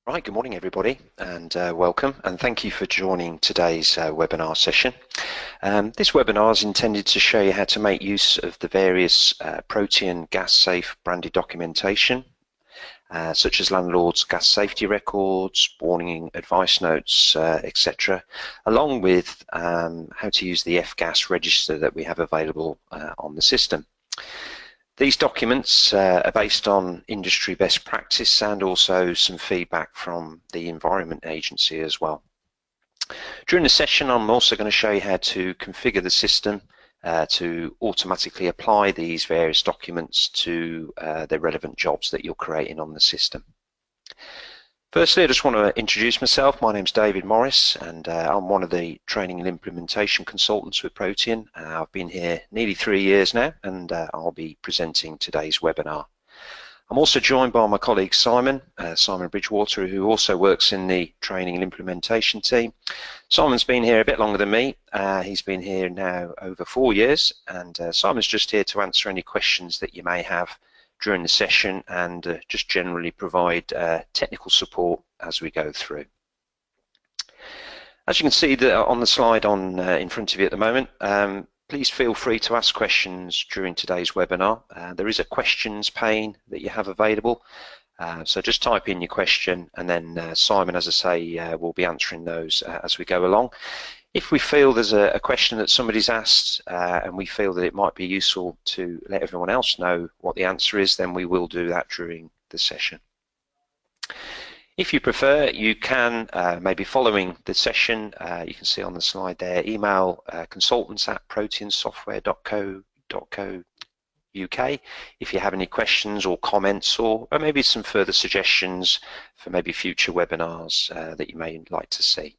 Right, good morning everybody, and welcome, and thank you for joining today's webinar session. This webinar is intended to show you how to make use of the various Protean gas safe branded documentation, such as landlords' gas safety records, warning advice notes, etc., along with how to use the F-gas register that we have available on the system. These documents are based on industry best practice and also some feedback from the Environment Agency as well. During the session, I'm also going to show you how to configure the system to automatically apply these various documents to the relevant jobs that you're creating on the system. Firstly, I just want to introduce myself. My name's David Morris, and I'm one of the training and implementation consultants with Protean. I've been here nearly 3 years now, and I'll be presenting today's webinar. I'm also joined by my colleague Simon Bridgewater, who also works in the training and implementation team. Simon's been here a bit longer than me. He's been here now over 4 years, and Simon's just here to answer any questions that you may have during the session and just generally provide technical support as we go through. As you can see on the slide in front of you at the moment, please feel free to ask questions during today's webinar. There is a questions pane that you have available, so just type in your question, and then Simon, as I say, will be answering those as we go along. If we feel there's a question that somebody's asked and we feel that it might be useful to let everyone else know what the answer is, then we will do that during the session. If you prefer, you can, maybe following the session, you can see on the slide there, email consultants@proteansoftware.co.uk if you have any questions or comments, or maybe some further suggestions for maybe future webinars that you may like to see.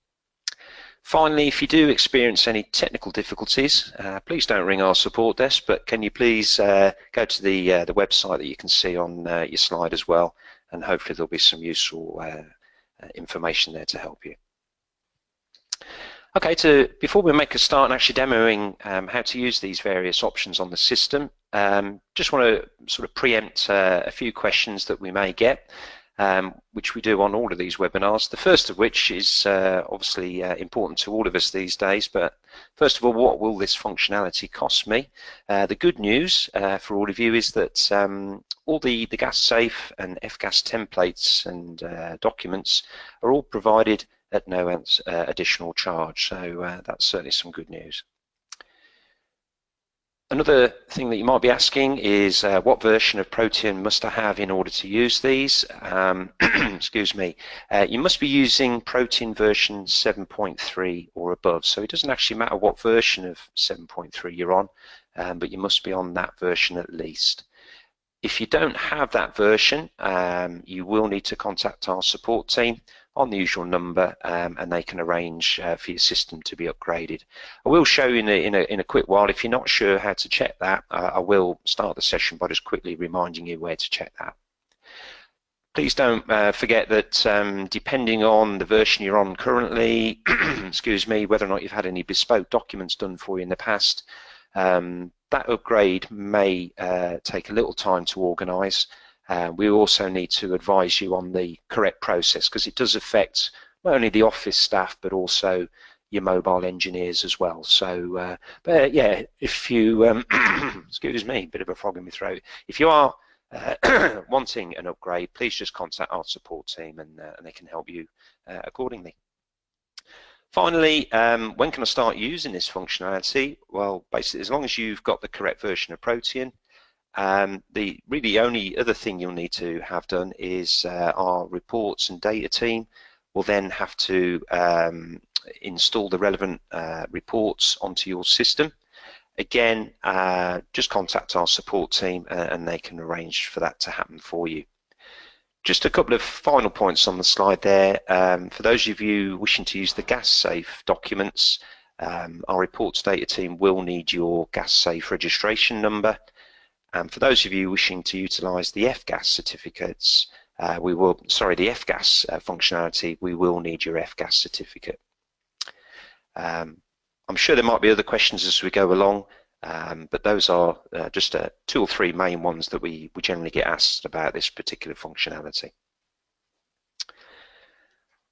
Finally, if you do experience any technical difficulties, please don't ring our support desk, but can you please go to the website that you can see on your slide as well, and hopefully there'll be some useful information there to help you. Okay, before we make a start and actually demoing how to use these various options on the system, just want to sort of preempt a few questions that we may get. Which we do on all of these webinars. The first of which is obviously important to all of us these days, but first of all, what will this functionality cost me? The good news for all of you is that all the gas safe and F-gas templates and documents are all provided at no additional charge, so that's certainly some good news. Another thing that you might be asking is what version of Protean must I have in order to use these? Excuse me. You must be using Protean version 7.3 or above, so it doesn't actually matter what version of 7.3 you're on, but you must be on that version at least. If you don't have that version, you will need to contact our support team on the usual number, and they can arrange for your system to be upgraded. I will show you in a quick while. If you're not sure how to check that, I will start the session by just quickly reminding you where to check that. Please don't forget that depending on the version you're on currently, excuse me, whether or not you've had any bespoke documents done for you in the past, that upgrade may take a little time to organise. We also need to advise you on the correct process, because it does affect not only the office staff but also your mobile engineers as well. So, but yeah, if you excuse me, bit of a frog in my throat. If you are wanting an upgrade, please just contact our support team, and they can help you accordingly. Finally, when can I start using this functionality? Well, basically, as long as you've got the correct version of Protean. The really only other thing you'll need to have done is our reports and data team will then have to install the relevant reports onto your system. Again, just contact our support team and they can arrange for that to happen for you. Just a couple of final points on the slide there. For those of you wishing to use the gas safe documents, our reports data team will need your gas safe registration number. And for those of you wishing to utilise the F-gas certificates, the F-gas functionality, we will need your F-gas certificate. I'm sure there might be other questions as we go along, but those are just 2 or 3 main ones that we generally get asked about this particular functionality.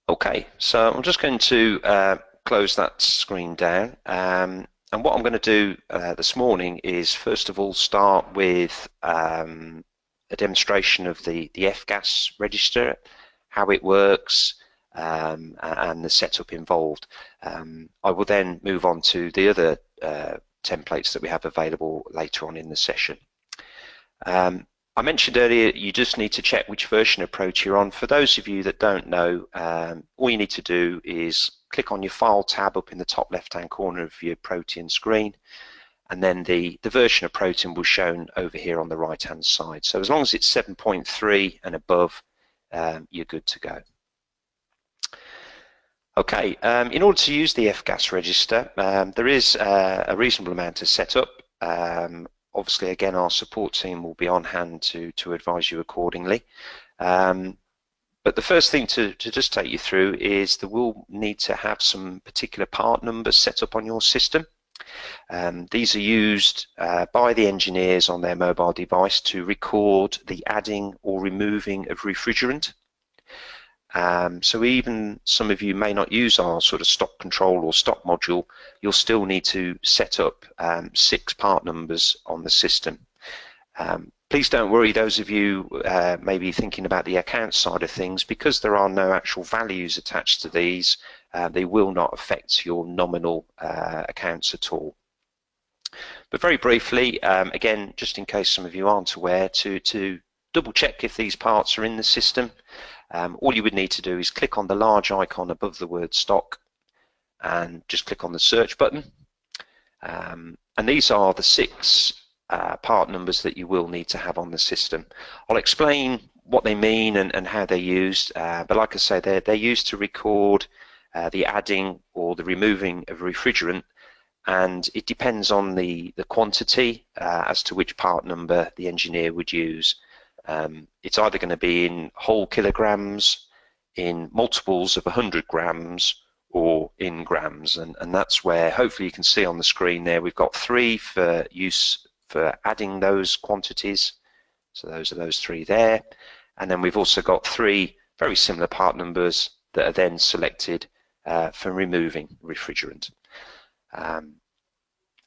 Okay, so I'm just going to close that screen down. And what I'm going to do this morning is first of all start with a demonstration of the F-gas register, how it works, and the setup involved. I will then move on to the other templates that we have available later on in the session. I mentioned earlier you just need to check which version of Protean you're on. For those of you that don't know, all you need to do is click on your File tab up in the top left-hand corner of your Protean screen, and then the version of Protean will be shown over here on the right-hand side. So as long as it's 7.3 and above, you're good to go. Okay, in order to use the F-gas register, there is a reasonable amount to set up. Obviously, again, our support team will be on hand to advise you accordingly. But the first thing to just take you through is that we'll need to have some particular part numbers set up on your system. These are used by the engineers on their mobile device to record the adding or removing of refrigerant. So even some of you may not use our sort of stock control or stock module, you'll still need to set up 6 part numbers on the system. Please don't worry, those of you maybe thinking about the account side of things, because there are no actual values attached to these, they will not affect your nominal accounts at all. But very briefly, again, just in case some of you aren't aware, to double check if these parts are in the system, all you would need to do is click on the large icon above the word stock and just click on the search button. And these are the 6 part numbers that you will need to have on the system. I'll explain what they mean and how they're used, but like I say, they're used to record the adding or the removing of refrigerant, and it depends on the quantity as to which part number the engineer would use. It's either going to be in whole kilograms, in multiples of 100 grams, or in grams, and that's where hopefully you can see on the screen there we've got 3 for use for adding those quantities, so those are those 3 there, and then we've also got 3 very similar part numbers that are then selected for removing refrigerant.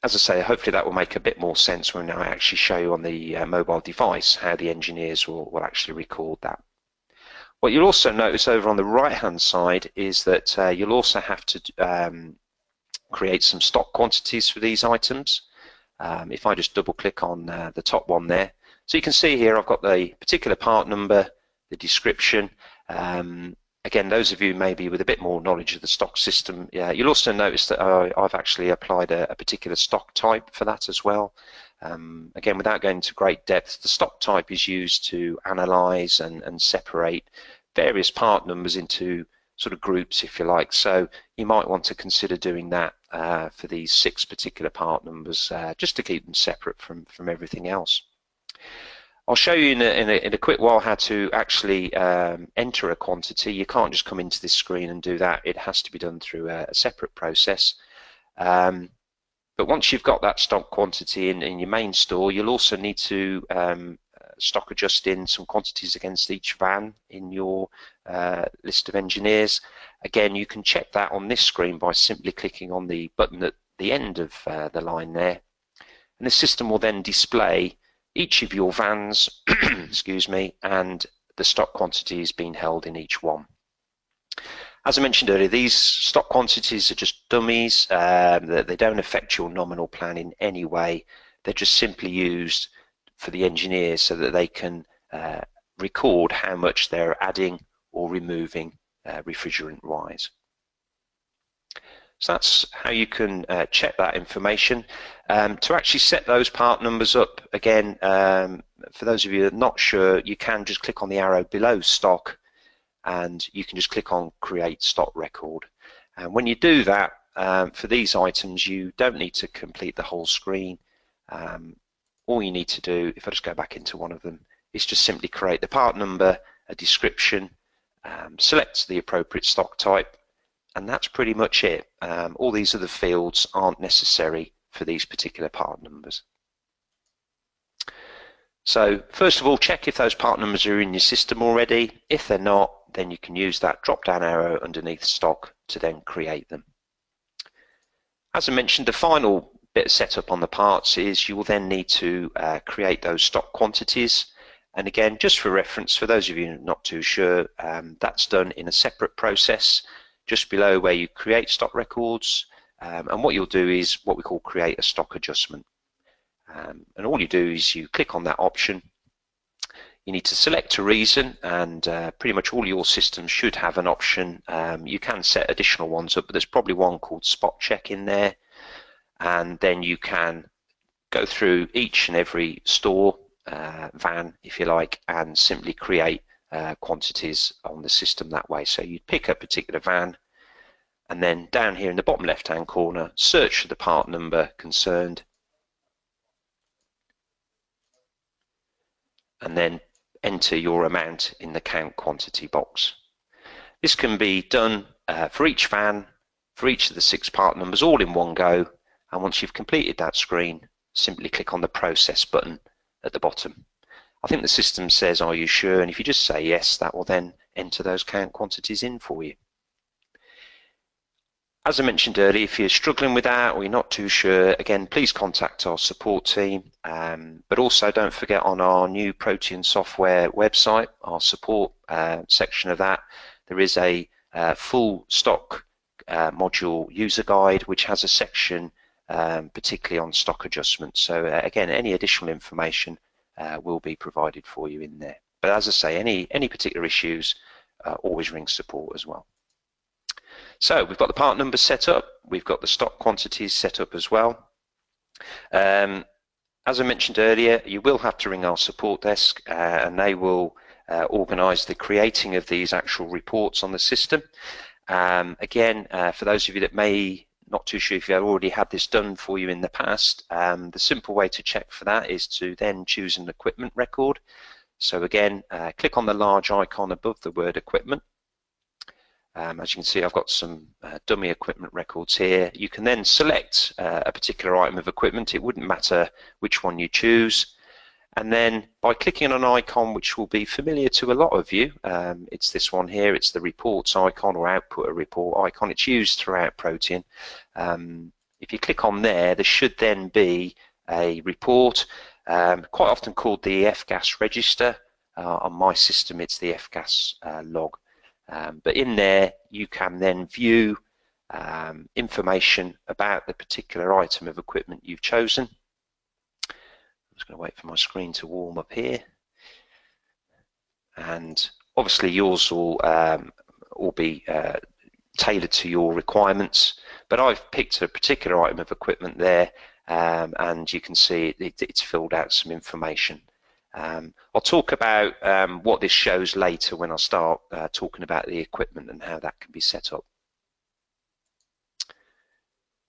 As I say, hopefully that will make a bit more sense when I actually show you on the mobile device how the engineers will actually record that. What you'll also notice over on the right hand side is that you'll also have to create some stock quantities for these items. If I just double click on the top one there, so you can see here I've got the particular part number, the description. Again, those of you maybe with a bit more knowledge of the stock system, you'll also notice that I've actually applied a particular stock type for that as well. Again, without going into great depth, the stock type is used to analyze and separate various part numbers into sort of groups, if you like. So you might want to consider doing that for these 6 particular part numbers, just to keep them separate from everything else. I'll show you in a quick while how to actually enter a quantity. You can't just come into this screen and do that. It has to be done through a separate process. But once you've got that stock quantity in your main store, you'll also need to stock adjust in some quantities against each van in your list of engineers. Again, you can check that on this screen by simply clicking on the button at the end of the line there. And the system will then display each of your vans, excuse me, and the stock quantities being held in each one. As I mentioned earlier, these stock quantities are just dummies. They don't affect your nominal plan in any way. They're just simply used for the engineers so that they can record how much they're adding or removing refrigerant-wise. So that's how you can check that information. To actually set those part numbers up, again, for those of you that are not sure, you can just click on the arrow below stock and you can just click on create stock record. And when you do that, for these items, you don't need to complete the whole screen. All you need to do, if I just go back into one of them, is just simply create the part number, a description, select the appropriate stock type, and that's pretty much it. All these other fields aren't necessary for these particular part numbers. So first of all, check if those part numbers are in your system already. If they're not, then you can use that drop down arrow underneath stock to then create them. As I mentioned, the final bit of setup on the parts is you will then need to create those stock quantities. And again, just for reference, for those of you not too sure, that's done in a separate process just below where you create stock records. And what you'll do is what we call create a stock adjustment. And all you do is you click on that option. You need to select a reason, and pretty much all your systems should have an option. You can set additional ones up, but there's probably one called spot check in there. And then you can go through each and every store van, if you like, and simply create quantities on the system that way. So you'd pick a particular van, and then down here in the bottom left hand corner, search for the part number concerned, and then enter your amount in the count quantity box. This can be done for each van, for each of the 6 part numbers, all in one go. And once you've completed that screen, simply click on the process button at the bottom. I think the system says, are you sure? And if you just say yes, that will then enter those count quantities in for you. As I mentioned earlier, if you're struggling with that or you're not too sure, again, please contact our support team. But also don't forget, on our new Protean software website, our support section of that, there is a full stock module user guide, which has a section particularly on stock adjustments. So again, any additional information will be provided for you in there. But as I say, any particular issues, always ring support as well. So we've got the part numbers set up, we've got the stock quantities set up as well. As I mentioned earlier, you will have to ring our support desk and they will organise the creating of these actual reports on the system. Again, for those of you that may not too sure if you have already had this done for you in the past, the simple way to check for that is to then choose an equipment record. So again, click on the large icon above the word equipment. As you can see, I've got some dummy equipment records here. You can then select a particular item of equipment. It wouldn't matter which one you choose. And then by clicking on an icon which will be familiar to a lot of you, it's this one here, it's the reports icon or output a report icon. It's used throughout Protean. If you click on there, there should then be a report, quite often called the F-gas register. On my system, it's the F-gas log. But in there, you can then view information about the particular item of equipment you've chosen. I'm just going to wait for my screen to warm up here. And obviously yours will all be tailored to your requirements. But I've picked a particular item of equipment there, and you can see it's filled out some information. I'll talk about what this shows later when I start talking about the equipment and how that can be set up.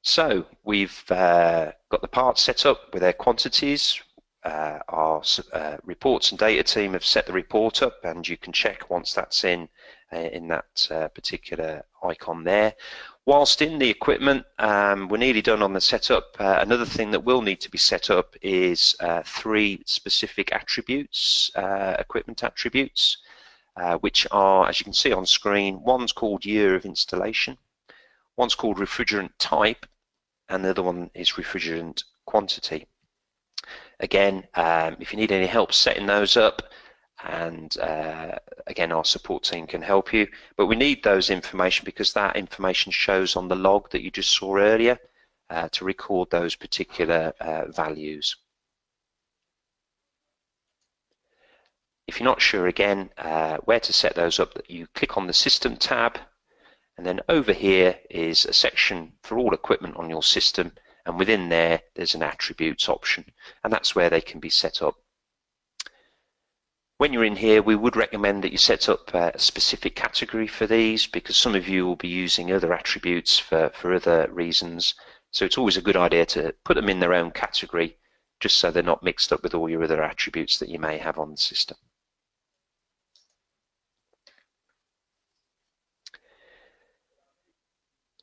So we've got the parts set up with their quantities. Our reports and data team have set the report up, and you can check once that's in that particular icon there. Whilst in the equipment, we're nearly done on the setup. Another thing that will need to be set up is 3 specific attributes, equipment attributes, which are, as you can see on screen, one's called year of installation, one's called refrigerant type, and the other one is refrigerant quantity. Again, if you need any help setting those up, and again, our support team can help you, but we need those information because that information shows on the log that you just saw earlier to record those particular values. If you're not sure again where to set those up, you click on the System tab, and then over here is a section for all equipment on your system, and within there there's an attributes option, and that's where they can be set up. When you're in here, we would recommend that you set up a specific category for these, because some of you will be using other attributes for other reasons. So it's always a good idea to put them in their own category, just so they're not mixed up with all your other attributes that you may have on the system.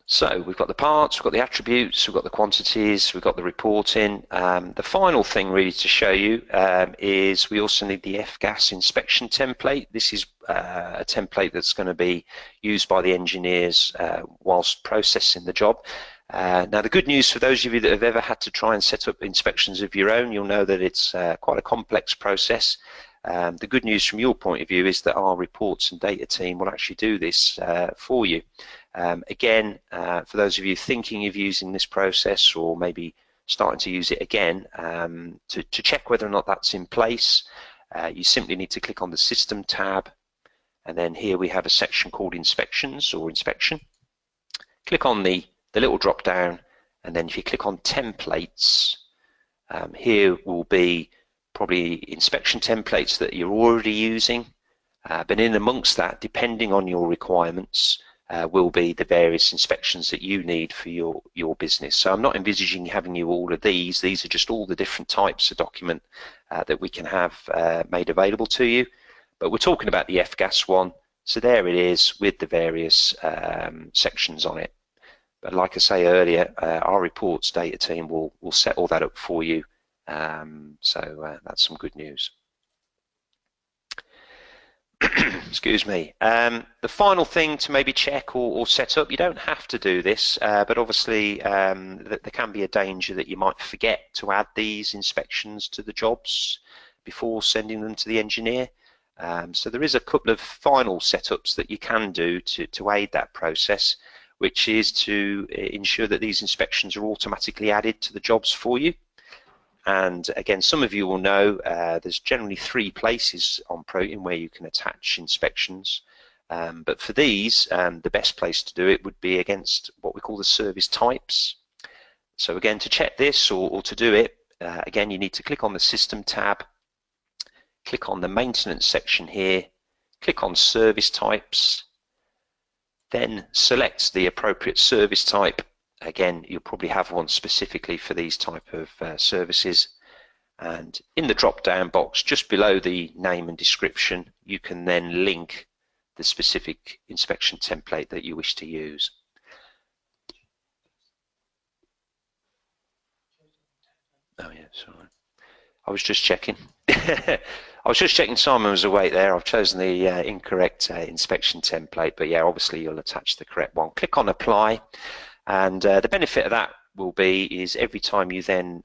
So we've got the parts, we've got the attributes, we've got the quantities, we've got the reporting. The final thing really to show you is we also need the F-gas inspection template. This is a template that's going to be used by the engineers whilst processing the job. Now, the good news for those of you that have ever had to try and set up inspections of your own, you'll know that it's quite a complex process. The good news from your point of view is that our reports and data team will actually do this for you. Again, for those of you thinking of using this process or maybe starting to use it again, to check whether or not that's in place, you simply need to click on the System tab, and then here we have a section called Inspections or Inspection. Click on the little drop down, and then if you click on Templates, here will be probably inspection templates that you're already using, but in amongst that, depending on your requirements, will be the various inspections that you need for your business. So I'm not envisaging having you all of these. These are just all the different types of document that we can have made available to you. But we're talking about the F-gas one, so there it is with the various sections on it. But like I say earlier, our reports data team will set all that up for you. So that's some good news. Excuse me. The final thing to maybe check or set up, you don't have to do this, but obviously there can be a danger that you might forget to add these inspections to the jobs before sending them to the engineer. So there is a couple of final setups that you can do to aid that process, which is to ensure that these inspections are automatically added to the jobs for you. And again, some of you will know there's generally 3 places on Protean where you can attach inspections. But for these, the best place to do it would be against what we call the service types. So again, to check this or to do it, again, you need to click on the System tab, click on the Maintenance section here, click on Service Types, then select the appropriate service type. Again, you'll probably have one specifically for these type of services, and in the drop down box just below the name and description, you can then link the specific inspection template that you wish to use. Oh yeah, sorry, I was just checking. I was just checking Simon was awake there. I've chosen the incorrect inspection template, but yeah, obviously you'll attach the correct one. Click on Apply. And the benefit of that will be is every time you then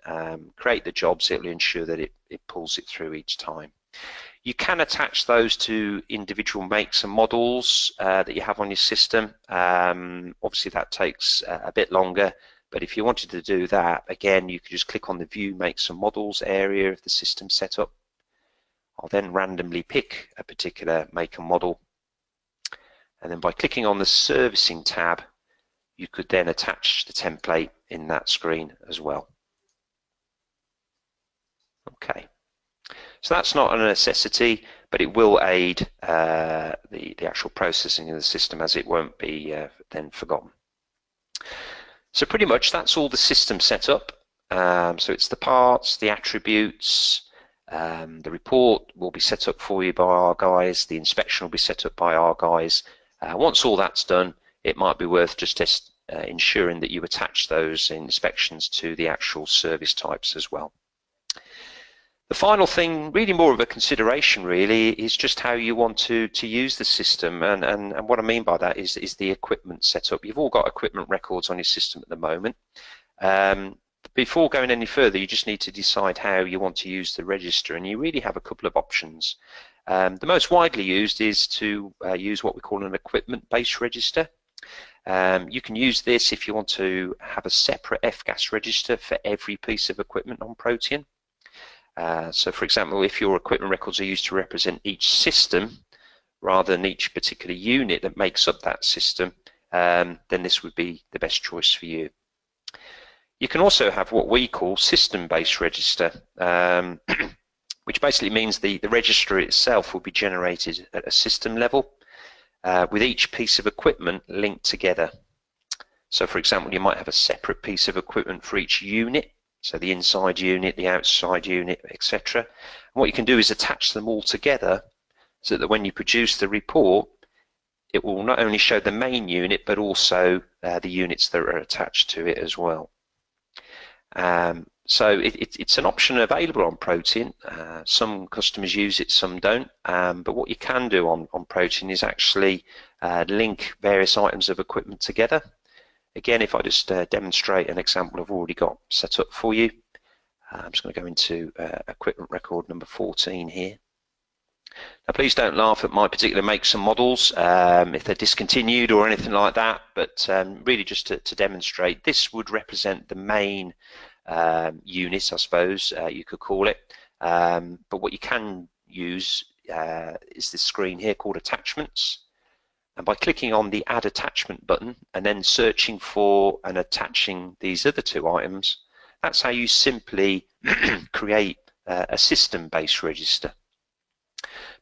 create the jobs, it will ensure that it pulls it through each time. You can attach those to individual makes and models that you have on your system. Obviously that takes a bit longer, but if you wanted to do that, again, you could just click on the View Makes and Models area of the system setup. I'll then randomly pick a particular make and model, and then by clicking on the Servicing tab, you could then attach the template in that screen as well. Okay, so that's not a necessity, but it will aid the actual processing of the system, as it won't be then forgotten. So pretty much that's all the system set up. So it's the parts, the attributes, the report will be set up for you by our guys, the inspection will be set up by our guys. Once all that's done, it might be worth just ensuring that you attach those inspections to the actual service types as well. The final thing, really more of a consideration really, is just how you want to use the system, and what I mean by that is the equipment setup. You've all got equipment records on your system at the moment. Before going any further, you just need to decide how you want to use the register, and you really have a couple of options. The most widely used is to use what we call an equipment-based register. You can use this if you want to have a separate F-gas register for every piece of equipment on Protean. So for example, if your equipment records are used to represent each system rather than each particular unit that makes up that system, then this would be the best choice for you. You can also have what we call system-based register, which basically means the register itself will be generated at a system level, with each piece of equipment linked together. So for example, you might have a separate piece of equipment for each unit, so the inside unit, the outside unit, etc. And what you can do is attach them all together so that when you produce the report, it will not only show the main unit but also the units that are attached to it as well. So it's an option available on Protean. Some customers use it, some don't. But what you can do on Protean is actually link various items of equipment together. Again, if I just demonstrate an example I've already got set up for you, I'm just going to go into equipment record number 14 here. Now, please don't laugh at my particular makes and models if they're discontinued or anything like that, but really just to demonstrate, this would represent the main unit, I suppose you could call it. But what you can use is this screen here called attachments. And by clicking on the add attachment button and then searching for and attaching these other two items, that's how you simply create a system-based register.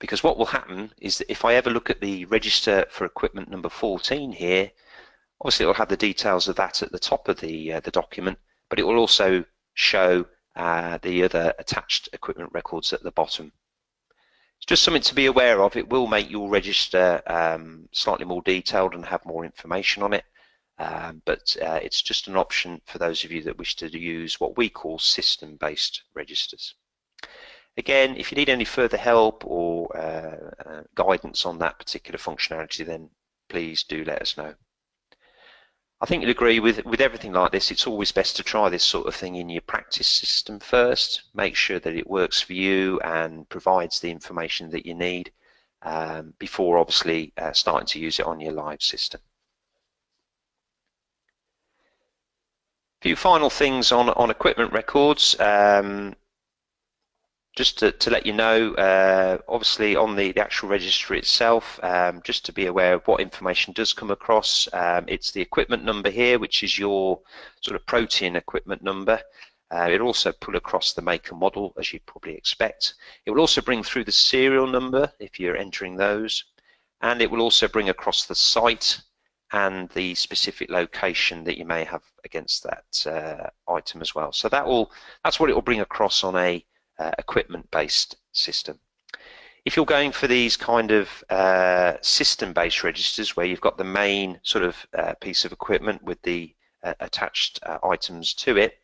Because what will happen is that if I ever look at the register for equipment number 14 here, obviously it will have the details of that at the top of the document, but it will also show the other attached equipment records at the bottom. It's just something to be aware of. It will make your register slightly more detailed and have more information on it, but it's just an option for those of you that wish to use what we call system-based registers. Again, if you need any further help or guidance on that particular functionality, then please do let us know. I think you'll agree with everything like this, it's always best to try this sort of thing in your practice system first. Make sure that it works for you and provides the information that you need before obviously starting to use it on your live system. A few final things on equipment records. Just to let you know, obviously on the actual registry itself, just to be aware of what information does come across. It's the equipment number here, which is your sort of Protean equipment number. It'll also pull across the make and model, as you'd probably expect. It will also bring through the serial number if you're entering those, and it will also bring across the site and the specific location that you may have against that item as well. So that's what it will bring across on a equipment-based system. If you're going for these kind of system-based registers where you've got the main sort of piece of equipment with the attached items to it,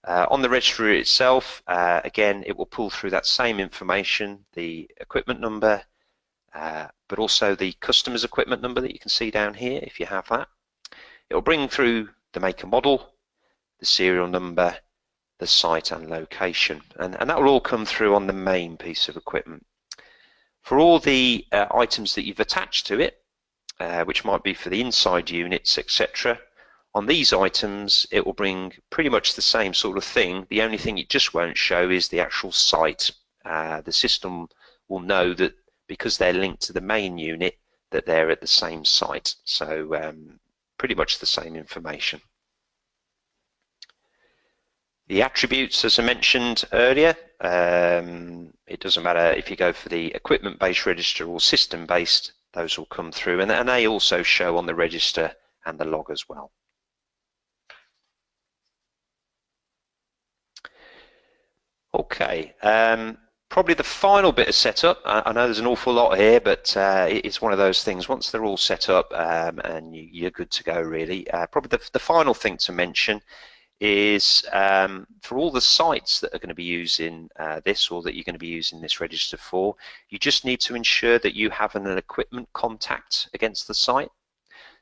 on the registry itself, again, it will pull through that same information, the equipment number, but also the customer's equipment number that you can see down here if you have that. It will bring through the make and model, the serial number, the site and location, and that will all come through on the main piece of equipment. For all the items that you've attached to it, which might be for the inside units, etc., on these items it will bring pretty much the same sort of thing. The only thing it just won't show is the actual site. The system will know that because they're linked to the main unit that they're at the same site, so pretty much the same information. The attributes, as I mentioned earlier, it doesn't matter if you go for the equipment-based register or system-based, those will come through, and they also show on the register and the log as well. Okay, probably the final bit of setup. I know there's an awful lot here, but it's one of those things. Once they're all set up and you're good to go, really. Probably the final thing to mention is for all the sites that are going to be using this, or that you're going to be using this register for, you just need to ensure that you have an equipment contact against the site.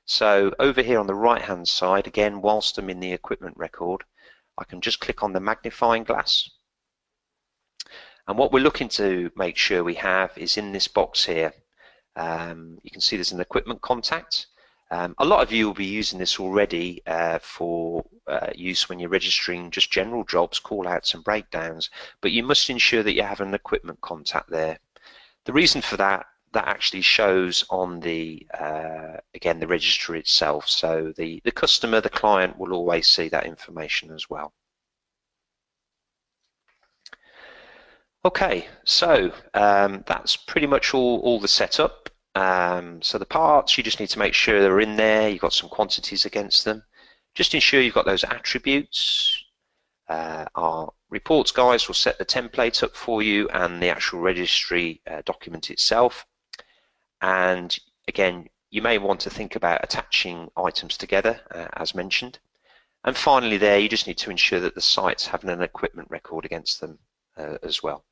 So over here on the right hand side, again, whilst I'm in the equipment record, I can just click on the magnifying glass. And what we're looking to make sure we have is in this box here. You can see there's an equipment contact. A lot of you will be using this already for use when you're registering just general jobs, call-outs and breakdowns, but you must ensure that you have an equipment contact there. The reason for that actually shows on the, again, the registry itself, so the customer, the client, will always see that information as well. Okay, so that's pretty much all the setup. So the parts, you just need to make sure they're in there, you've got some quantities against them. Just ensure you've got those attributes. Our reports guys will set the template up for you and the actual registry document itself. And again, you may want to think about attaching items together, as mentioned. And finally there, you just need to ensure that the site's having an equipment record against them as well.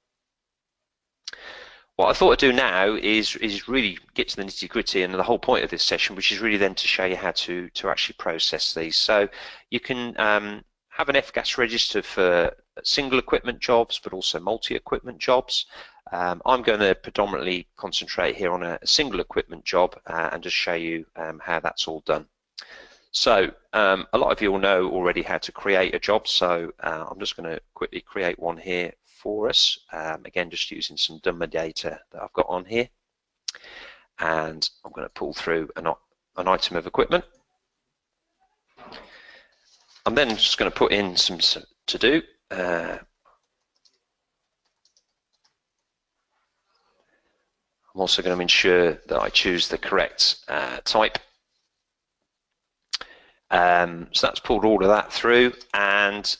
What I thought I'd do now is really get to the nitty-gritty and the whole point of this session, which is really then to show you how to actually process these. So you can have an FGAS register for single equipment jobs, but also multi-equipment jobs. I'm going to predominantly concentrate here on a single equipment job and just show you how that's all done. So a lot of you will know already how to create a job, so I'm just going to quickly create one here for us, again just using some dummy data that I've got on here, and I'm going to pull through an item of equipment. I'm then just going to put in some to do. I'm also going to ensure that I choose the correct type. So that's pulled all of that through, and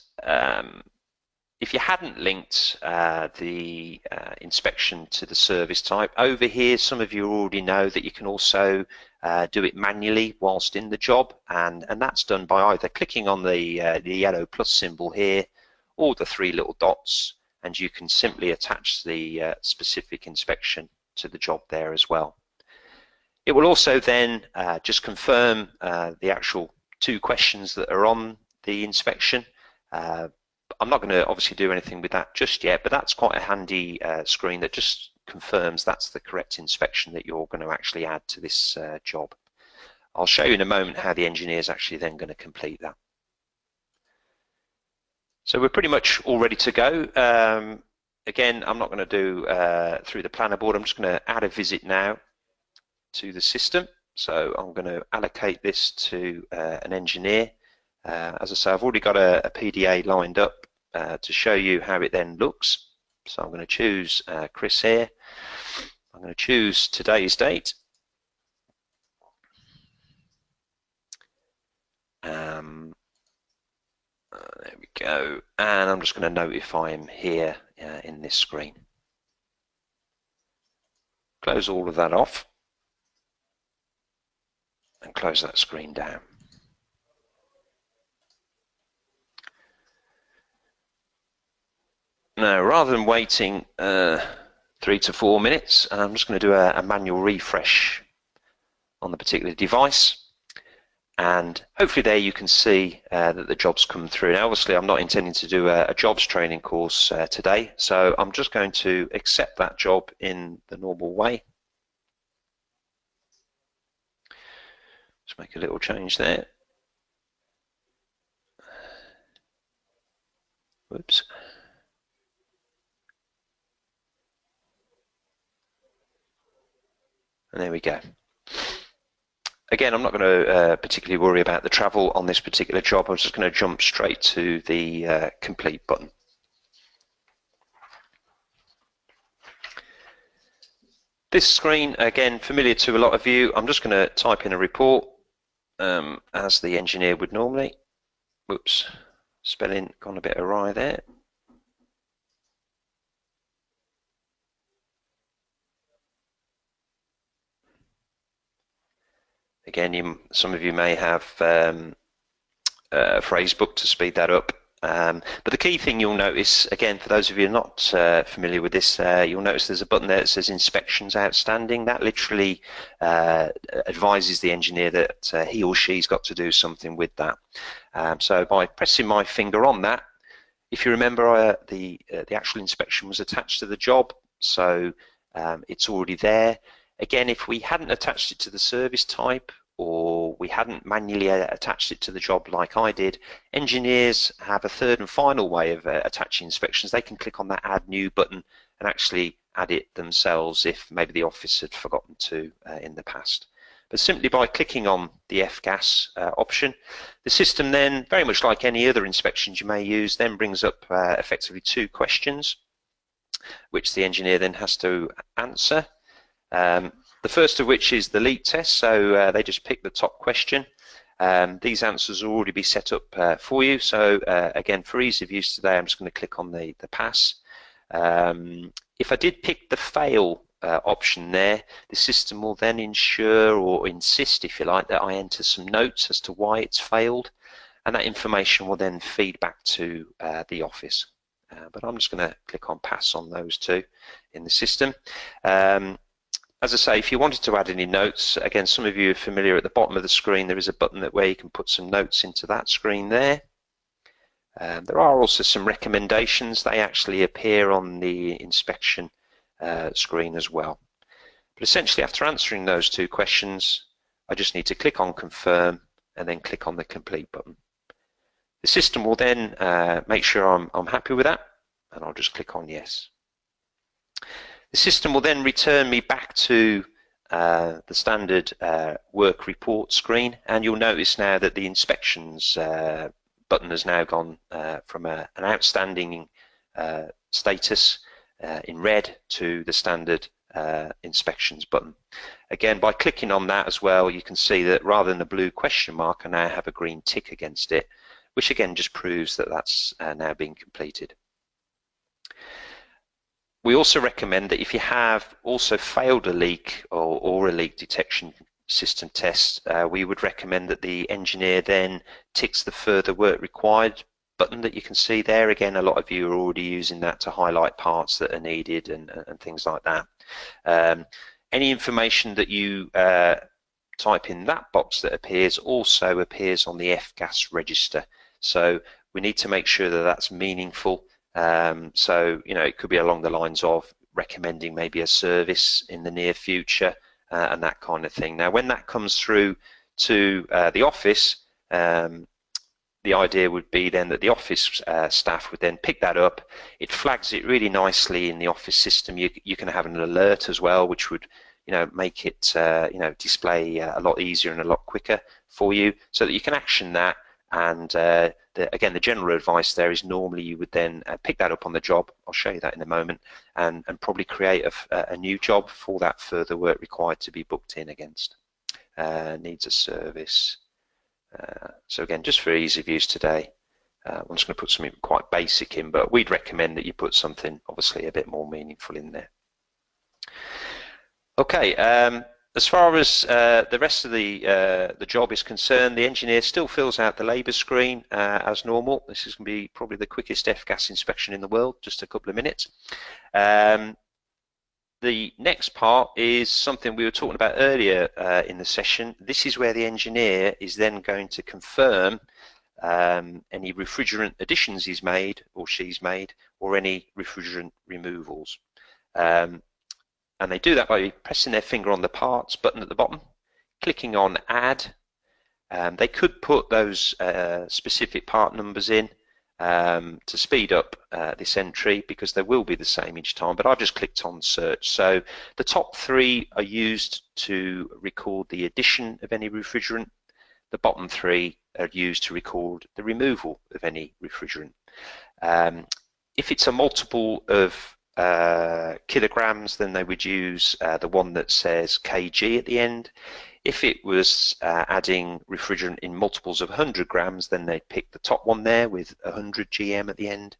if you hadn't linked the inspection to the service type, over here some of you already know that you can also do it manually whilst in the job, and that's done by either clicking on the yellow plus symbol here or the three little dots, and you can simply attach the specific inspection to the job there as well. It will also then just confirm the actual 2 questions that are on the inspection. I'm not going to obviously do anything with that just yet, but that's quite a handy screen that just confirms that's the correct inspection that you're going to actually add to this job. I'll show you in a moment how the engineer is actually then going to complete that. So we're pretty much all ready to go. Again, I'm not going to do through the planner board. I'm just going to add a visit now to the system. So I'm going to allocate this to an engineer. As I say, I've already got a PDA lined up to show you how it then looks. So I'm going to choose Chris here. I'm going to choose today's date. There we go. And I'm just going to notify him here in this screen. Close all of that off and close that screen down. Now, rather than waiting 3 to 4 minutes, I'm just going to do a manual refresh on the particular device, and hopefully there you can see that the job's come through. Now, obviously I'm not intending to do a jobs training course today, so I'm just going to accept that job in the normal way. Just make a little change there. Whoops. And there we go. Again, I'm not going to particularly worry about the travel on this particular job. I'm just going to jump straight to the complete button. This screen, again, familiar to a lot of you. I'm just going to type in a report as the engineer would normally. Whoops, spelling gone a bit awry there. Again, some of you may have a phrase book to speed that up. But the key thing you'll notice, again, for those of you not familiar with this, you'll notice there's a button there that says Inspections Outstanding. That literally advises the engineer that he or she's got to do something with that. So by pressing my finger on that, if you remember, the actual inspection was attached to the job, so it's already there. Again, if we hadn't attached it to the service type, or we hadn't manually attached it to the job like I did, engineers have a third and final way of attaching inspections. They can click on that Add New button and actually add it themselves if maybe the office had forgotten to in the past. But simply by clicking on the FGAS option, the system then, very much like any other inspections you may use, then brings up effectively 2 questions, which the engineer then has to answer. The first of which is the leak test, so they just pick the top question. These answers will already be set up for you, so again, for ease of use today, I'm just going to click on the pass. If I did pick the fail option there, the system will then ensure or insist, if you like, that I enter some notes as to why it's failed. and that information will then feed back to the office. But I'm just going to click on pass on those two in the system. As I say, if you wanted to add any notes, again, some of you are familiar, at the bottom of the screen there is a button where you can put some notes into that screen there. There are also some recommendations. They actually appear on the inspection screen as well. But essentially, after answering those two questions, I just need to click on confirm and then click on the complete button. The system will then make sure I'm happy with that, and I'll just click on yes. The system will then return me back to the standard work report screen, and you'll notice now that the inspections button has now gone from an outstanding status in red to the standard inspections button. Again, by clicking on that as well, you can see that rather than the blue question mark, I now have a green tick against it, which again just proves that that's now being completed. We also recommend that if you have also failed a leak or a leak detection system test, we would recommend that the engineer then ticks the further work required button that you can see there. Again, a lot of you are already using that to highlight parts that are needed and things like that. Any information that you type in that box that appears also appears on the F-gas register. So we need to make sure that that's meaningful. So, you know, it could be along the lines of recommending maybe a service in the near future and that kind of thing. Now, when that comes through to the office, the idea would be then that the office staff would then pick that up. It flags it really nicely in the office system. You can have an alert as well, which would, you know, make it, you know, display a lot easier and a lot quicker for you, so that you can action that. And again, the general advice there is normally you would then pick that up on the job. I'll show you that in a moment, and probably create a new job for that further work required to be booked in against. Needs a service. So again, just for ease of use today, I'm just going to put something quite basic in, but we'd recommend that you put something obviously a bit more meaningful in there. Okay. As far as the rest of the job is concerned, the engineer still fills out the labour screen as normal. This is going to be probably the quickest F-gas inspection in the world, just a couple of minutes. The next part is something we were talking about earlier in the session. This is where the engineer is then going to confirm any refrigerant additions he's made or she's made, or any refrigerant removals. And they do that by pressing their finger on the parts button at the bottom, clicking on add. They could put those specific part numbers in to speed up this entry, because they will be the same each time, but I've just clicked on search. So the top three are used to record the addition of any refrigerant. The bottom three are used to record the removal of any refrigerant. If it's a multiple of kilograms, then they would use the one that says kg at the end. If it was adding refrigerant in multiples of 100 grams, then they'd pick the top one there with 100 gm at the end.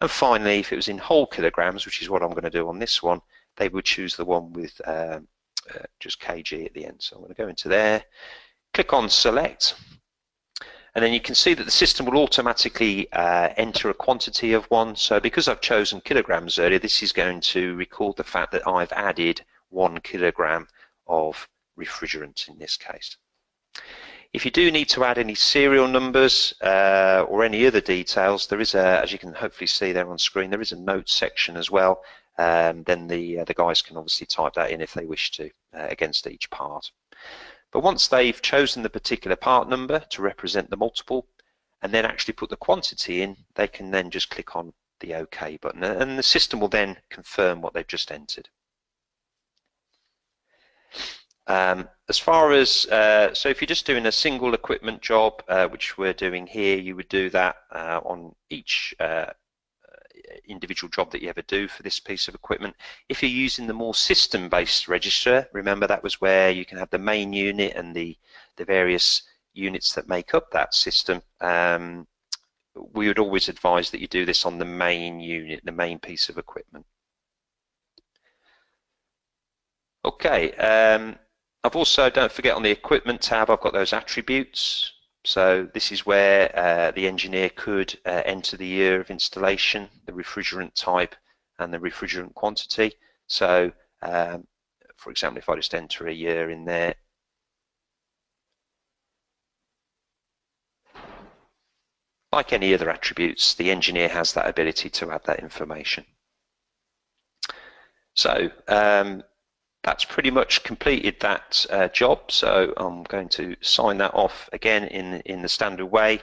And finally, if it was in whole kilograms, which is what I'm going to do on this one, they would choose the one with just kg at the end. So I'm going to go into there, click on select, and then you can see that the system will automatically enter a quantity of one. So because I've chosen kilograms earlier, this is going to record the fact that I've added 1 kilogram of refrigerant in this case. If you do need to add any serial numbers or any other details, there is a, as you can hopefully see there on screen, there is a notes section as well. Then the guys can obviously type that in if they wish to against each part. But once they've chosen the particular part number to represent the multiple and then actually put the quantity in, they can then just click on the OK button, and the system will then confirm what they've just entered. As far as, so if you're just doing a single equipment job, which we're doing here, you would do that on each individual job that you ever do for this piece of equipment. If you're using the more system-based register, remember that was where you can have the main unit and the various units that make up that system. We would always advise that you do this on the main unit, the main piece of equipment. Okay, I've also, don't forget, on the equipment tab, I've got those attributes. So this is where the engineer could enter the year of installation, the refrigerant type, and the refrigerant quantity. So, for example, if I just enter a year in there, like any other attributes, the engineer has that ability to add that information. So that's pretty much completed that job. So I'm going to sign that off again in the standard way.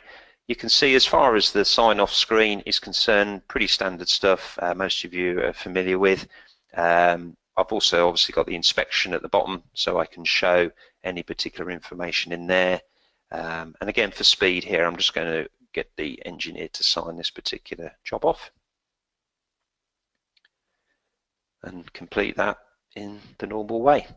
You can see as far as the sign-off screen is concerned, pretty standard stuff most of you are familiar with. I've also obviously got the inspection at the bottom, so I can show any particular information in there. And again, for speed here, I'm just going to get the engineer to sign this particular job off and complete that in the normal way.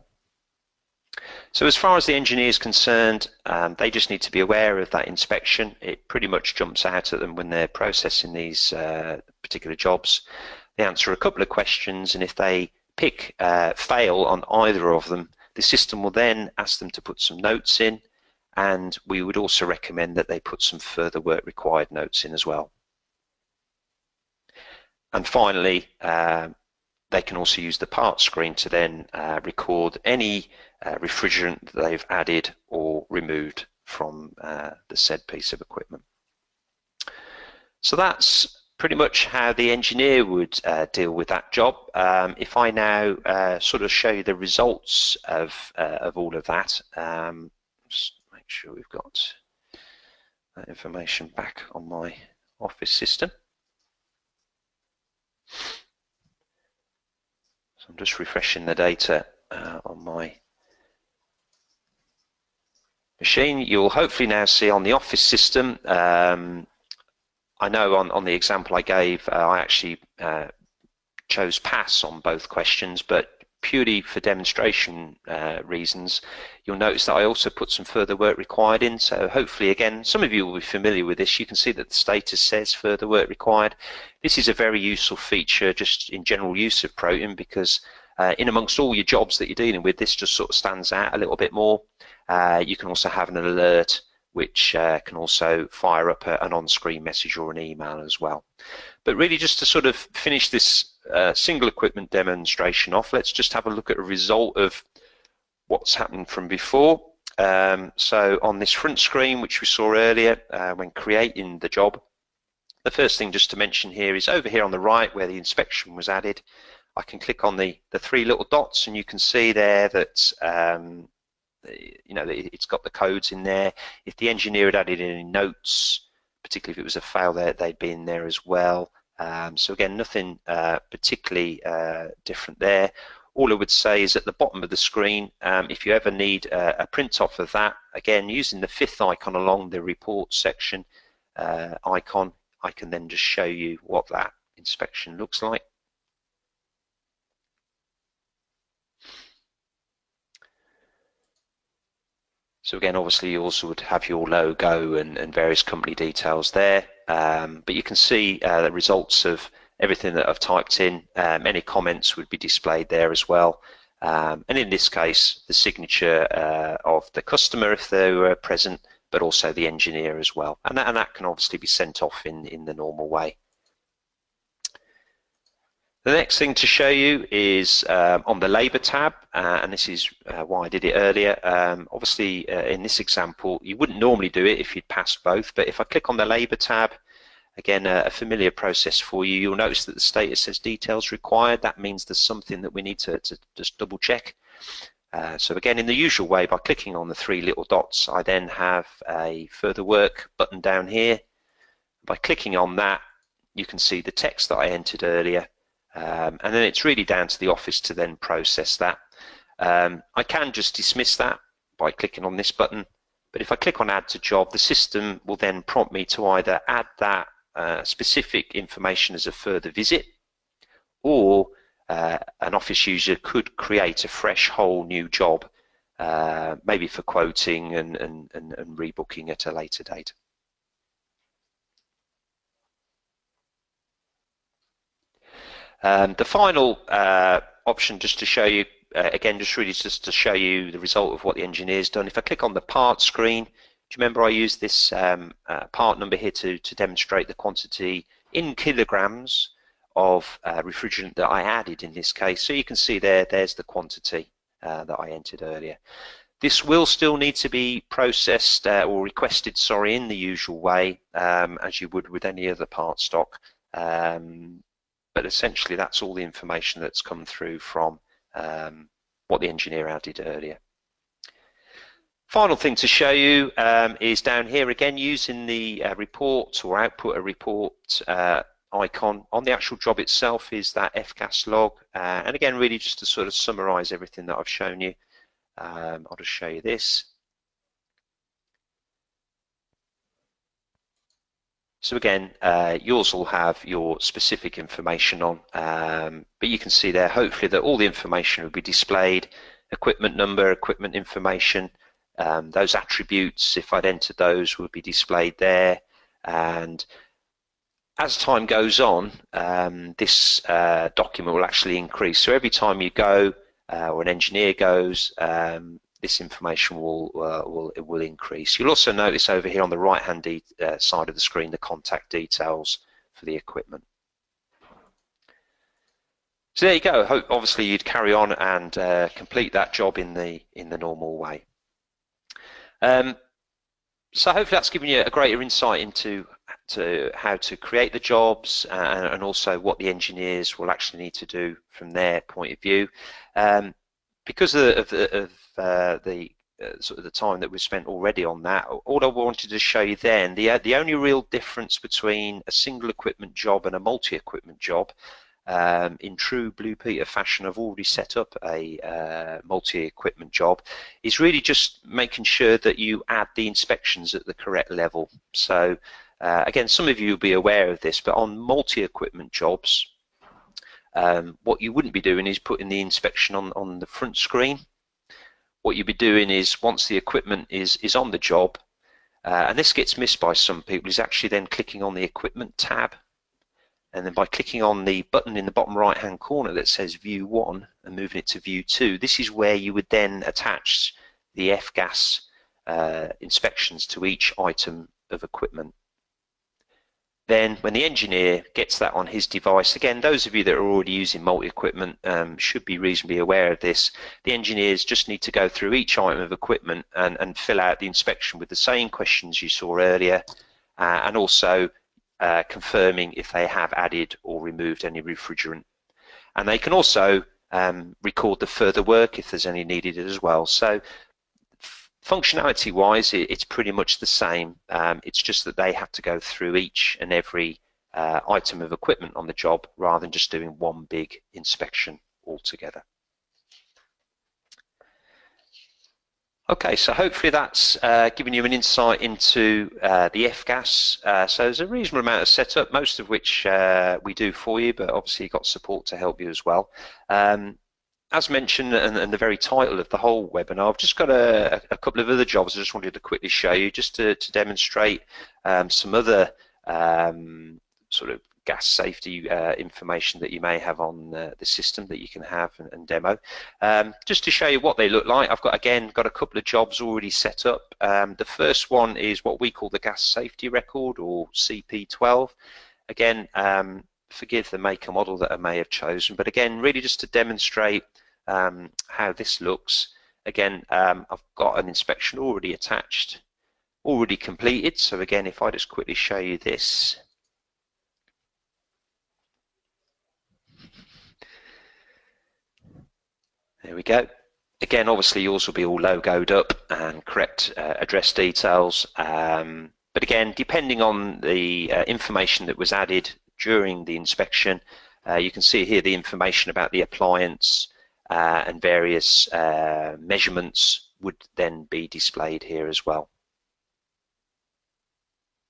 So as far as the engineer is concerned, they just need to be aware of that inspection. It pretty much jumps out at them when they're processing these particular jobs. They answer a couple of questions, and if they pick fail on either of them, the system will then ask them to put some notes in, and we would also recommend that they put some further work required notes in as well. And finally, they can also use the parts screen to then record any refrigerant that they've added or removed from the said piece of equipment. So that's pretty much how the engineer would deal with that job. If I now sort of show you the results of all of that, just make sure we've got that information back on my office system. So I'm just refreshing the data on my machine. You'll hopefully now see on the office system, I know on the example I gave, I actually chose pass on both questions, but purely for demonstration reasons, you'll notice that I also put some further work required in. So hopefully, again, some of you will be familiar with this. You can see that the status says further work required. This is a very useful feature just in general use of Protean, because in amongst all your jobs that you're dealing with, this just sort of stands out a little bit more. You can also have an alert which can also fire up an on-screen message or an email as well. But really, just to sort of finish this single equipment demonstration off, let's just have a look at a result of what's happened from before. So on this front screen, which we saw earlier when creating the job, the first thing just to mention here is over here on the right where the inspection was added. I can click on the three little dots, and you can see there that you know, it's got the codes in there. If the engineer had added any notes, particularly if it was a fail, they'd be in there as well. So again, nothing particularly different there. All I would say is at the bottom of the screen, if you ever need a print off of that, again, using the fifth icon along the report section icon, I can then just show you what that inspection looks like. So again, obviously you also would have your logo and various company details there, but you can see the results of everything that I've typed in. Any comments would be displayed there as well, and in this case the signature of the customer if they were present, but also the engineer as well, and that can obviously be sent off in the normal way. The next thing to show you is on the Labour tab, and this is why I did it earlier. Obviously, in this example, you wouldn't normally do it if you'd passed both, but if I click on the Labour tab, again, a familiar process for you, you'll notice that the status says details required. That means there's something that we need to just double check. So again, in the usual way, by clicking on the three little dots, I then have a further work button down here. By clicking on that, you can see the text that I entered earlier. And then it's really down to the office to then process that. I can just dismiss that by clicking on this button, but if I click on add to job, the system will then prompt me to either add that specific information as a further visit, or an office user could create a fresh whole new job, maybe for quoting and rebooking at a later date. The final option, just to show you, again, just to show you the result of what the engineer's done. If I click on the parts screen, Do you remember I used this part number here to demonstrate the quantity in kilograms of refrigerant that I added in this case? So you can see there's the quantity that I entered earlier. This will still need to be processed or requested, sorry, in the usual way, as you would with any other part stock. But essentially, that's all the information that's come through from what the engineer added earlier. Final thing to show you is down here again, using the report or output a report icon on the actual job itself is that F-gas log, and again, really just to sort of summarize everything that I've shown you. I'll just show you this. So again, yours will have your specific information on, but you can see there hopefully that all the information will be displayed, equipment number, equipment information, those attributes, if I'd entered those, would be displayed there. And as time goes on, this document will actually increase. So every time you go, or an engineer goes, this information will increase. You'll also notice over here on the right-hand side of the screen the contact details for the equipment. So there you go. Obviously, you'd carry on and complete that job in the normal way. So hopefully that's given you a greater insight into how to create the jobs and also what the engineers will actually need to do from their point of view. Because of the sort of the time that we've spent already on that, all I wanted to show you then, the only real difference between a single equipment job and a multi-equipment job, in true Blue Peter fashion, I've already set up a multi-equipment job, is really just making sure that you add the inspections at the correct level. So again, some of you will be aware of this, but on multi-equipment jobs, what you wouldn't be doing is putting the inspection on the front screen. What you'd be doing is, once the equipment is on the job, and this gets missed by some people, is actually then clicking on the equipment tab, and then by clicking on the button in the bottom right hand corner that says view 1 and moving it to view 2, this is where you would then attach the F-gas inspections to each item of equipment. Then when the engineer gets that on his device, again, those of you that are already using multi-equipment should be reasonably aware of this. The engineers just need to go through each item of equipment and fill out the inspection with the same questions you saw earlier, and also confirming if they have added or removed any refrigerant. And they can also record the further work if there's any needed as well. So functionality wise, it's pretty much the same. It's just that they have to go through each and every item of equipment on the job rather than just doing one big inspection altogether. Okay, so hopefully that's given you an insight into the F-gas. So there's a reasonable amount of setup, most of which we do for you, but obviously you've got support to help you as well. As mentioned, and the very title of the whole webinar, I've just got a couple of other jobs I just wanted to quickly show you, just to demonstrate some other sort of gas safety information that you may have on the system that you can have and demo. Just to show you what they look like, I've got a couple of jobs already set up. The first one is what we call the gas safety record, or CP12. Again, forgive the make and model that I may have chosen, but again, really just to demonstrate how this looks. Again, I've got an inspection already attached, already completed. So again, if I just quickly show you this. There we go. Again, obviously yours will be all logoed up and correct address details. But again, depending on the information that was added during the inspection, you can see here the information about the appliance and various measurements would then be displayed here as well.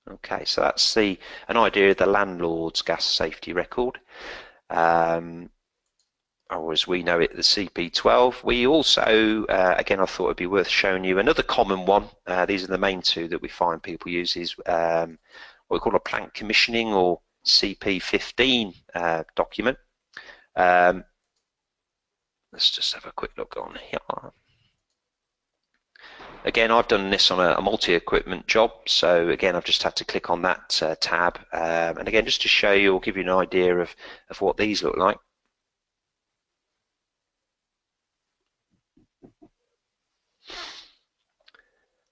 Okay, so that's an idea of the landlord's gas safety record. Or as we know it, the CP12. We also, again, I thought it'd be worth showing you another common one. These are the main two that we find people use, is what we call a plant commissioning, or CP15 document. Let's just have a quick look on here. Again, I've done this on a multi-equipment job, so again, I've just had to click on that tab, and again, just to show you or give you an idea of what these look like.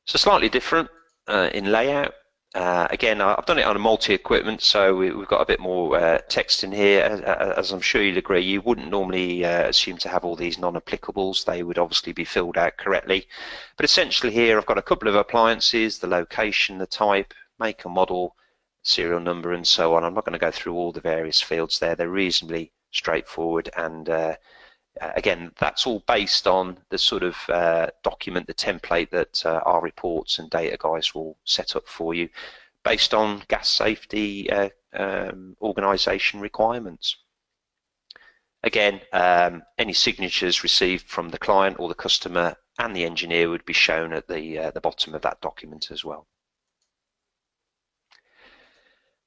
So slightly different in layout. Again, I've done it on a multi-equipment, so we've got a bit more text in here. As I'm sure you'll agree, you wouldn't normally assume to have all these non-applicables. They would obviously be filled out correctly. But essentially here, I've got a couple of appliances, the location, the type, make and model, serial number, and so on. I'm not going to go through all the various fields there. They're reasonably straightforward, and again, that's all based on the sort of document, the template that our reports and data guys will set up for you based on gas safety organisation requirements. Again, any signatures received from the client or the customer and the engineer would be shown at the bottom of that document as well.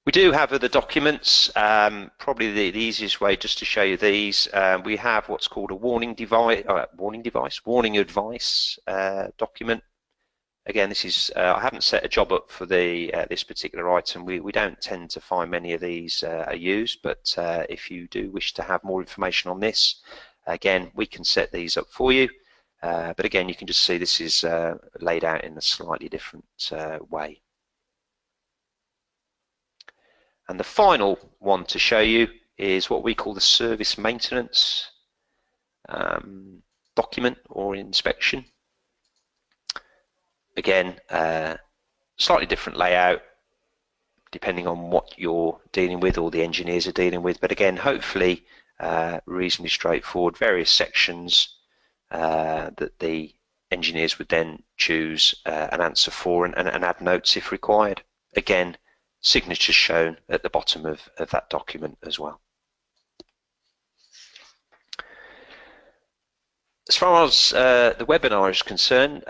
We do have other documents. Probably the easiest way just to show you these. We have what's called a warning advice document. Again, this is I haven't set a job up for this particular item. We don't tend to find many of these are used, but if you do wish to have more information on this, again, we can set these up for you. But again, you can just see this is laid out in a slightly different way. And the final one to show you is what we call the service maintenance document or inspection. Again, slightly different layout depending on what you're dealing with or the engineers are dealing with, but again, hopefully reasonably straightforward. Various sections that the engineers would then choose an answer for and add notes if required. Again, signatures shown at the bottom of that document as well. As far as the webinar is concerned,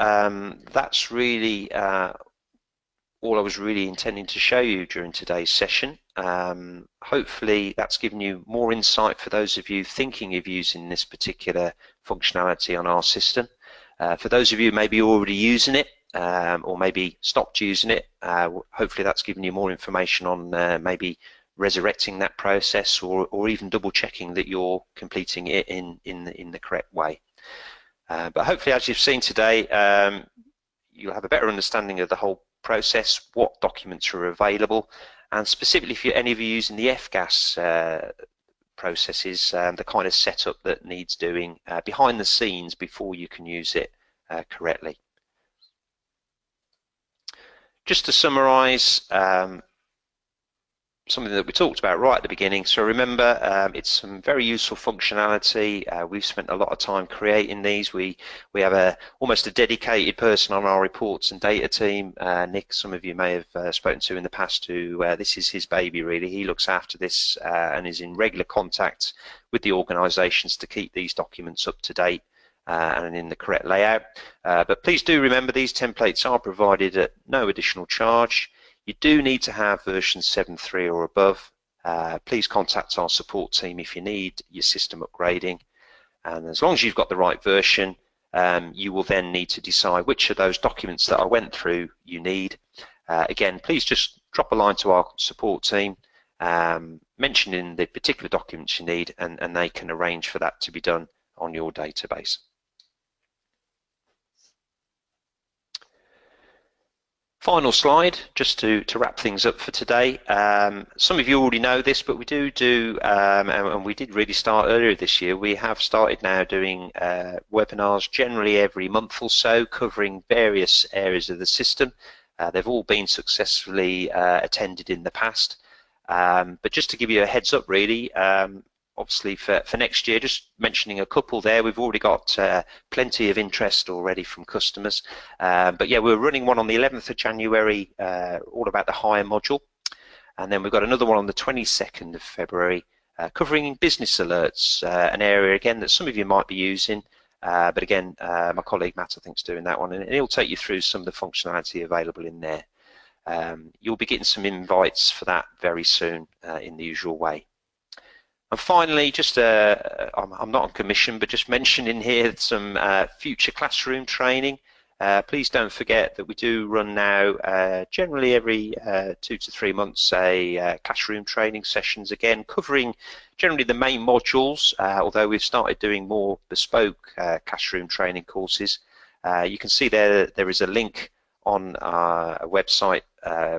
that's really all I was really intending to show you during today's session. Hopefully that's given you more insight for those of you thinking of using this particular functionality on our system. For those of you maybe already using it, or maybe stopped using it, hopefully that's given you more information on maybe resurrecting that process or even double checking that you're completing it in the correct way. But hopefully, as you've seen today, you'll have a better understanding of the whole process, what documents are available, and specifically if any of you using the F-gas processes, the kind of setup that needs doing behind the scenes before you can use it correctly. Just to summarise something that we talked about right at the beginning, so remember it's some very useful functionality. We've spent a lot of time creating these. We have almost a dedicated person on our reports and data team, Nick, some of you may have spoken to in the past, who this is his baby really. He looks after this and is in regular contact with the organisations to keep these documents up to date and in the correct layout. But please do remember these templates are provided at no additional charge. You do need to have version 7.3 or above. Please contact our support team if you need your system upgrading. And as long as you've got the right version, you will then need to decide which of those documents that I went through you need. Again, please just drop a line to our support team, mentioning the particular documents you need, and they can arrange for that to be done on your database. Final slide, just to wrap things up for today. Some of you already know this, but we do, and we did really start earlier this year, we have started now doing webinars generally every month or so, covering various areas of the system. They've all been successfully attended in the past. But just to give you a heads up really, obviously for next year, just mentioning a couple there, we've already got plenty of interest already from customers. But yeah, we're running one on the 11th of January, all about the hire module. And then we've got another one on the 22nd of February, covering business alerts, an area again that some of you might be using. But again, my colleague Matt, I think, is doing that one, and he'll take you through some of the functionality available in there. You'll be getting some invites for that very soon in the usual way. And finally, just I'm not on commission, but just mentioning here some future classroom training. Please don't forget that we do run now generally every 2 to 3 months classroom training sessions, again covering generally the main modules, although we've started doing more bespoke classroom training courses. You can see there is a link on our website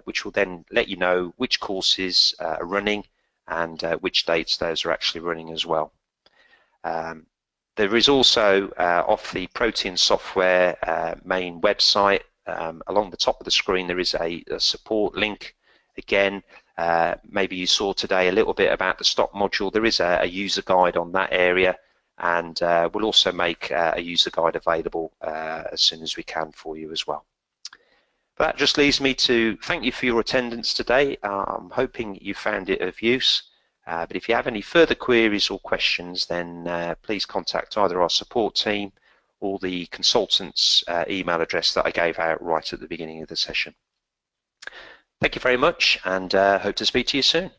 which will then let you know which courses are running and which dates those are actually running as well. There is also off the Protean software main website, along the top of the screen there is a support link. Again, maybe you saw today a little bit about the stock module. There is a user guide on that area, and we'll also make a user guide available as soon as we can for you as well. But that just leaves me to thank you for your attendance today. I'm hoping you found it of use. But if you have any further queries or questions, then please contact either our support team or the consultant's email address that I gave out right at the beginning of the session. Thank you very much, and hope to speak to you soon.